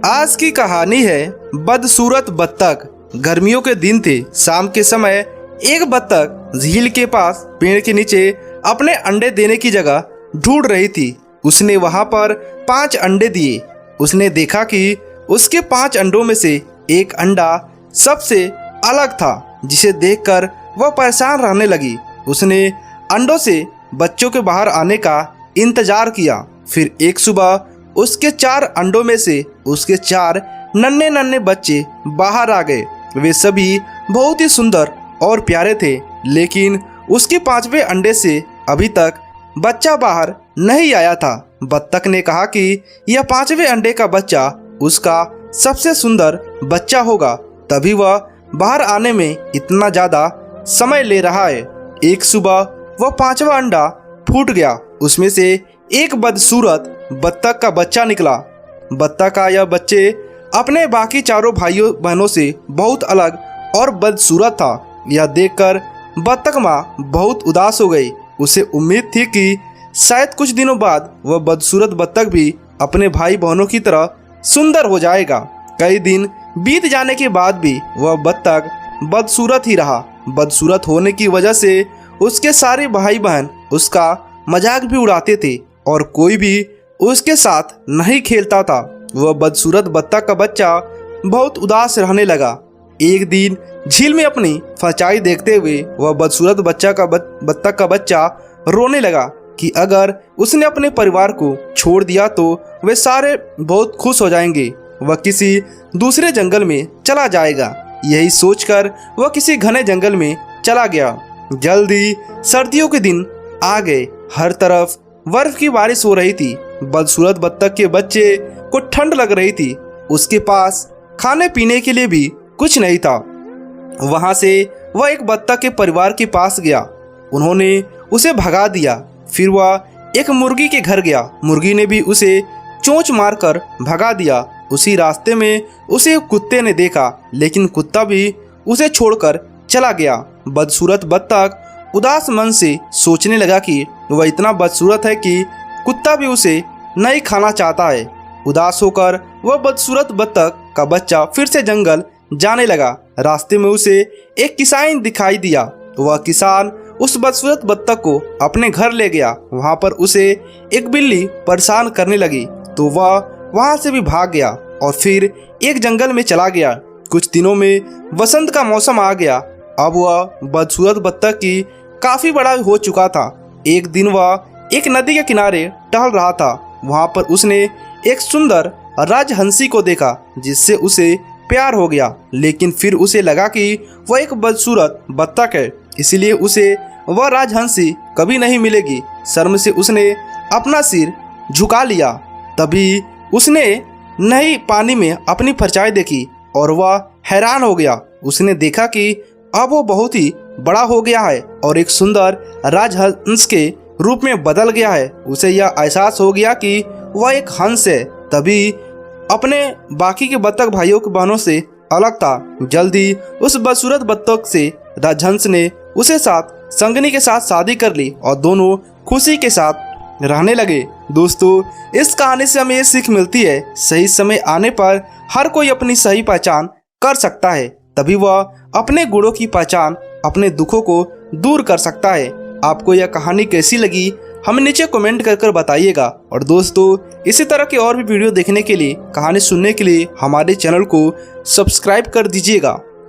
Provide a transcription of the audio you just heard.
आज की कहानी है बदसूरत बत्तख। गर्मियों के दिन थे। शाम के समय एक बत्तख झील के पास पेड़ के नीचे अपने अंडे देने की जगह ढूंढ रही थी। उसने वहां पर 5 अंडे दिए। उसने देखा कि उसके 5 अंडों में से एक अंडा सबसे अलग था, जिसे देखकर वह परेशान रहने लगी। उसने अंडों से बच्चों के बाहर आने का इंतजार किया। फिर एक सुबह उसके 4 अंडों में से उसके 4 नन्हे नन्हे बच्चे बाहर आ गए। वे सभी बहुत ही सुंदर और प्यारे थे, लेकिन उसके 5वें अंडे से अभी तक बच्चा बाहर नहीं आया था। बत्तख ने कहा कि यह 5वें अंडे का बच्चा उसका सबसे सुंदर बच्चा होगा, तभी वह बाहर आने में इतना ज़्यादा समय ले रहा है। एक सुबह वह 5वां अंडा फूट गया। उसमें से एक बदसूरत बत्तख का बच्चा निकला। बत्तख का यह बच्चे अपने बाकी चारों भाइयों बहनों से बहुत अलग और बदसूरत था। यह देखकर बत्तख माँ बहुत उदास हो गई। उसे उम्मीद थी कि शायद कुछ दिनों बाद वह बदसूरत बत्तख भी अपने भाई बहनों की तरह सुंदर हो जाएगा। कई दिन बीत जाने के बाद भी वह बत्तख बदसूरत ही रहा। बदसूरत होने की वजह से उसके सारे भाई बहन उसका मजाक भी उड़ाते थे और कोई भी उसके साथ नहीं खेलता था। वह बदसूरत बत्तख का बच्चा बहुत उदास रहने लगा। एक दिन झील में अपनी फंचाई देखते हुए वह बदसूरत बत्तख का बच्चा रोने लगा कि अगर उसने अपने परिवार को छोड़ दिया तो वे सारे बहुत खुश हो जाएंगे। वह किसी दूसरे जंगल में चला जाएगा। यही सोचकर वह किसी घने जंगल में चला गया। जल्दी सर्दियों के दिन आ गए। हर तरफ बर्फ की बारिश हो रही थी। बदसूरत बत्तख के बच्चे को ठंड लग रही थी। उसके पास खाने पीने के लिए भी कुछ नहीं था। वहां से वह एक बत्तख के परिवार के पास गया। उन्होंने उसे भगा दिया। फिर वह एक मुर्गी के घर गया। मुर्गी ने भी उसे चोंच मारकर भगा दिया। उसी रास्ते में उसे एक कुत्ते ने देखा, लेकिन कुत्ता भी उसे छोड़कर चला गया। बदसूरत बत्तख उदास मन से सोचने लगा कि वह इतना बदसूरत है कि कुत्ता भी उसे नहीं खाना चाहता है। उदास होकर वह बदसूरत बत्तख का बच्चा फिर से जंगल जाने लगा। रास्ते में उसे एक किसान दिखाई दिया। वह किसान उस बदसूरत बत्तख को अपने घर ले गया। वहां पर उसे एक बिल्ली परेशान करने लगी तो वह वहां से भी भाग गया और फिर एक जंगल में चला गया। कुछ दिनों में वसंत का मौसम आ गया। अब वह बदसूरत बत्तख की काफी बड़ा हो चुका था। एक दिन वह एक नदी के किनारे टहल रहा था। वहां पर उसने एक सुंदर राजहंसी को देखा, जिससे उसे प्यार हो गया। लेकिन फिर उसे लगा कि वह एक बदसूरत बत्तख है, इसलिए उसे वह राजहंसी कभी नहीं मिलेगी। शर्म से उसने अपना सिर झुका लिया। तभी उसने नई पानी में अपनी परछाई देखी और वह हैरान हो गया। उसने देखा कि अब वो बहुत ही बड़ा हो गया है और एक सुंदर राजहंस के रूप में बदल गया है। उसे यह एहसास हो गया कि वह एक हंस है। तभी अपने बाकी के बत्तख भाइयों के बहनों से अलग था। जल्दी उस बदसूरत बत्तख से राजहंस ने उसे साथ संगनी के साथ शादी कर ली और दोनों खुशी के साथ रहने लगे। दोस्तों, इस कहानी से हमें ये सीख मिलती है, सही समय आने पर हर कोई अपनी सही पहचान कर सकता है। तभी वह अपने गुणों की पहचान, अपने दुखों को दूर कर सकता है। आपको यह कहानी कैसी लगी हमें नीचे कमेंट कर बताइएगा। और दोस्तों, इसी तरह के और भी वीडियो देखने के लिए, कहानी सुनने के लिए हमारे चैनल को सब्सक्राइब कर दीजिएगा।